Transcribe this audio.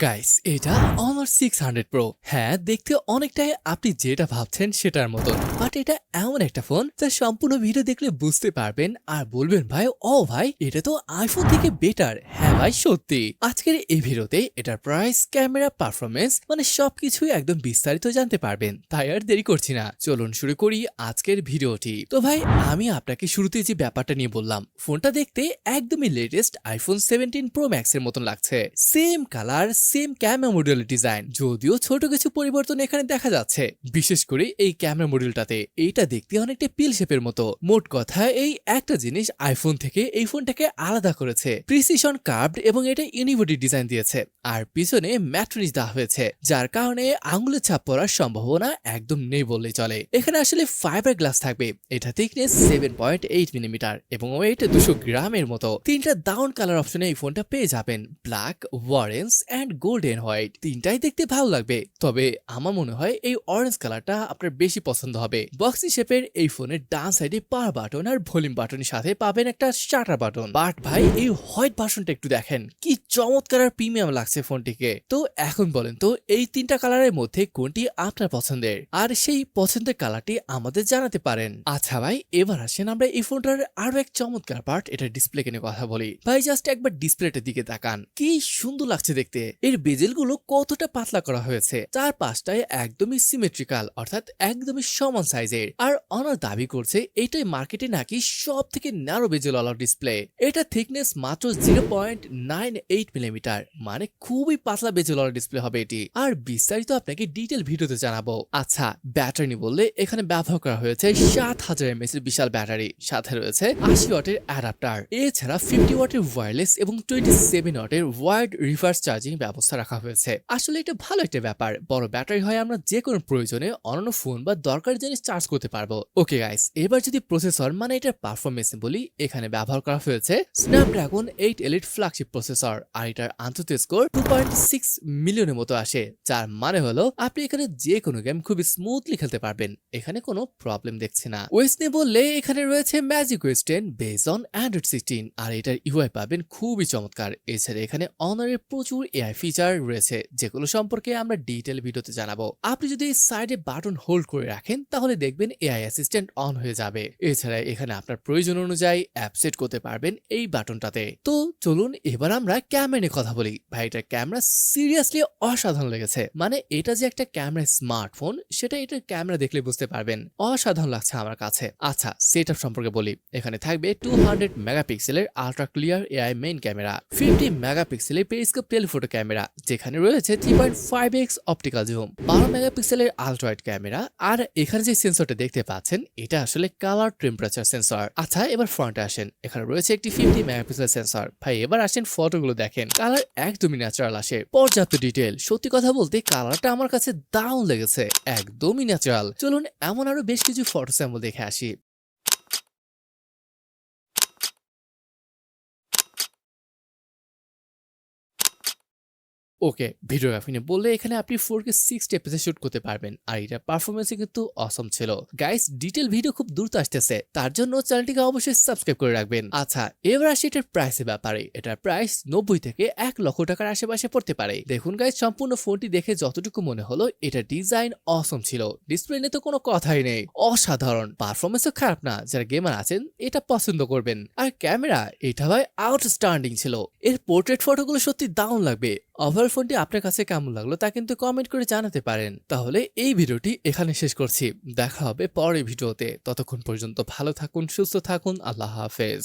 Guys এটা Honor 600 Pro। হ্যাঁ, দেখতে অনেকটাই আপনি যেটা ভাবছেন সেটার মতো, বাট এটা এমন একটা ফোন যা সম্পূর্ণ ভিডিও দেখলে বুঝতে পারবেন আর বলবেন ভাই ভাই এটা তো আইফোন থেকে বেটার। হ্যাঁ ভাই সত্যি। আজকের এই ভিডিওতে এটার প্রাইস, ক্যামেরা, পারফরমেন্স মানে সবকিছুই একদম বিস্তারিত জানতে পারবেন। তাই আর দেরি করছি না, চলুন শুরু করি আজকের ভিডিওটি। তো ভাই আমি আপনাকে শুরুতে যে ব্যাপারটা নিয়ে বললাম, ফোনটা দেখতে একদমই লেটেস্ট আইফোন 17 Pro Max এর মতন লাগছে। Same colour, same camera model design, যদিও ছোট কিছু পরিবর্তন এখানে দেখা যাচ্ছে, বিশেষ করে এই ক্যামেরা মডেলটাতে। এইটা দেখতে অনেকটা পিল শেপের মতো। মোট কথা এই একটা জিনিস আইফোন থেকে এই ফোনটাকে আলাদা করেছে, প্রিসিশন কার্ভড এবং এটা ইউনিবডি ডিজাইন দিয়েছে, আর পিছনে ম্যাট্রিক্স দেওয়া হয়েছে, যার কারণে আঙুলের ছাপ পড়ার সম্ভাবনা একদম নেই বললেই চলে। এখানে আসলে ফাইবার গ্লাস থাকবে, এটা থিকনেস 7.8 মিলিমিটার এবং ওয়েট 200 গ্রামের মতো। তিনটা দাউন কালার অপশনে এই ফোনটা পেয়ে যাবেন, black, orange and golden white. তিনটাই দেখতে ভালো লাগবে, তবে আমার মনে হয় এই অরেঞ্জ কালারটা আপনার বেশি পছন্দ হবে। বক্সি শেপের এই ফোনের ডান সাইডে পাওয়ার বাটন আর ভলিউম বাটনের সাথে পাবেন একটা শাটার বাটন। বাট ভাই এই হোয়াইট ভার্সনটা একটু দেখেন, কি চমৎকার আর প্রিমিয়াম লাগছে ফোনটিকে। তো এখন বলেন তো এই তিনটা কালারের মধ্যে কোনটি আপনার পছন্দের, আর সেই পছন্দের কালারটি আমাদের জানাতে পারেন। আচ্ছা ভাই এবার আসেন আমরা এই ফোনটার আরো এক চমৎকার পার্ট, এটা ডিসপ্লে নিয়ে কথা বলি। ভাই জাস্ট একবার ডিসপ্লেটার দিকে তাকান, কি সুন্দর লাগছে দেখতে। এর বেজেল গুলো কতটা পাতলা করা হয়েছে, চার পাঁচটায় একদমই সিমেট্রিক্যাল, অর্থাৎ একদমই সমান সাইজের। আর অনার দাবি করছে এটাই মার্কেটে নাকি সব থেকে ন্যারো বেজেল ওয়ালা ডিসপ্লে। এটা থিকনেস মাত্র 0.98 মিলিমিটার, মানে খুবই পাতলা বেজেল ওয়ালা ডিসপ্লে হবে এটি। আর বিস্তারিত আপনাকে ডিটেল ভিডিওতে জানাবো। আচ্ছা ব্যাটারি বললে এখানে ব্যবহার করা হয়েছে 7000 mAh এর বিশাল ব্যাটারি, সাথে রয়েছে 80 ওয়াটের অ্যাডাপ্টার। এছাড়া 50 ওয়াটের ওয়্যারলেস এবং 27 ওয়াটের ওয়ার্ড রিভার্স চার্জিং ব্যবস্থা রাখা হয়েছে। আসলে এটা ভালো একটা ব্যাপার, বড় ব্যাটারি হয় আমরা যে কোনো প্রয়োজনে অন্যান্য ফোন বা দরকারি জিনিস চার্জ করতে পারবো। ওকে গাইস, এবার যদি প্রসেসর মানে এটার পারফরমেন্স বলি, এখানে ব্যবহার করা হয়েছে স্ন্যাপড্রাগন 8 এলিট ফ্ল্যাগশিপ প্রসেসর, আর এটার আন্তর্জাতিক স্কোর 2.6 মিলিয়নের মতো আসে, যার মানে হলো আপনি এখানে যে কোনো গেম খুবই স্মুথলি খেলতে পারবেন, এখানে কোনো প্রবলেম দেখছি না। ওএস নিয়ে বললে এখানে রয়েছে magic OS 10 based on Android 16, আর এটার ইউআই পাবেন খুবই চমৎকার। এছাড়া এখানে অনারের প্রচুর এআই ফিচার রয়েছে, যেগুলো সম্পর্কে আমরা ডিটেল ভিডিওতে জানাবো। আপনি যদি সাইডে বাটন হোল্ড করে রাখেন তাহলে দেখবেন এআই অ্যাসিস্ট্যান্ট অন হয়ে যাবে। এছাড়া এখানে আপনার প্রয়োজন অনুযায়ী অ্যাপ সেট করতে পারবেন এই বাটনটাতে। তো চলুন এবার আমরা ক্যামেরা নিয়ে কথা বলি। ভাই এটার ক্যামেরা সিরিয়াসলি অসাধারণ লেগেছে, মানে এটা যে একটা ক্যামেরা স্মার্টফোন সেটা এটার ক্যামেরা দেখলে বুঝতে পারবেন, অসাধারণ লাগছে আমার কাছে। আচ্ছা সেটআপ সম্পর্কে বলি, এখানে থাকবে 200 মেগাপিক্সেলের ultra clear AI main camera, 50 মেগাপিক্সেলের পেরিস্কোপ টেলিফোটো ক্যামেরা, যেখানে রয়েছে 3.5x অপটিক্যাল জুম, 12 মেগাপিক্সেলের আলট্রা ওয়াইড ক্যামেরা, আর এখানে যে সেন্সরটা দেখতে পাচ্ছেন এটা আসলে কালার টেম্পারেচার সেন্সর। আচ্ছা এবার ফ্রন্টে আসেন, এখানে রয়েছে একটি 50 মেগাপিক্সেল সেন্সর। ভাই এবার আসেন ফটোগুলো দেখেন, কালার একদমই ন্যাচারাল আসে, পর্যাপ্ত ডিটেল। সত্যি কথা বলতে কালারটা আমার কাছে দারুণ লেগেছে, একদমই ন্যাচারাল। চলুন এমন আরো বেশ কিছু ফটো স্যাম্পল দেখে আসি। ওকে, ভিডিওগ্রাফি নিয়ে বললে এখানে আপনি 4K 60 এফপিএস শুট করতে পারবেন, আর এটা পারফরমেন্স কিন্তু অসম ছিল। গাইস ডিটেল ভিডিও খুব দ্রুত আসতেছে, তার জন্য চ্যানেলটিকে অবশ্যই সাবস্ক্রাইব করে রাখবেন। আচ্ছা এবার আসি এটার প্রাইসের ব্যাপারে। এটার প্রাইস 90 থেকে 1 লক্ষ টাকার আশেপাশে পড়তে পারে। দেখুন গাইস, সম্পূর্ণ ফোনটি দেখে যতটুকু মনে হলো এটা ডিজাইন অসম ছিল, ডিসপ্লে নিয়ে তো কোনো কথাই নেই, অসাধারণ। পারফরমেন্সও খারাপ না, যারা গেমার আছেন এটা পছন্দ করবেন। আর ক্যামেরা এটা ভাই আউটস্ট্যান্ডিং ছিল, এর পোর্ট্রেট ফটোগুলো সত্যি দারুণ লাগবে। ওভারঅল ফোনটি আপনার কাছে কেমন লাগলো তা কিন্তু কমেন্ট করে জানাতে পারেন। তাহলে এই ভিডিওটি এখানে শেষ করছি, দেখা হবে পরের ভিডিওতে। ততক্ষণ পর্যন্ত ভালো থাকুন, সুস্থ থাকুন, আল্লাহ হাফেজ।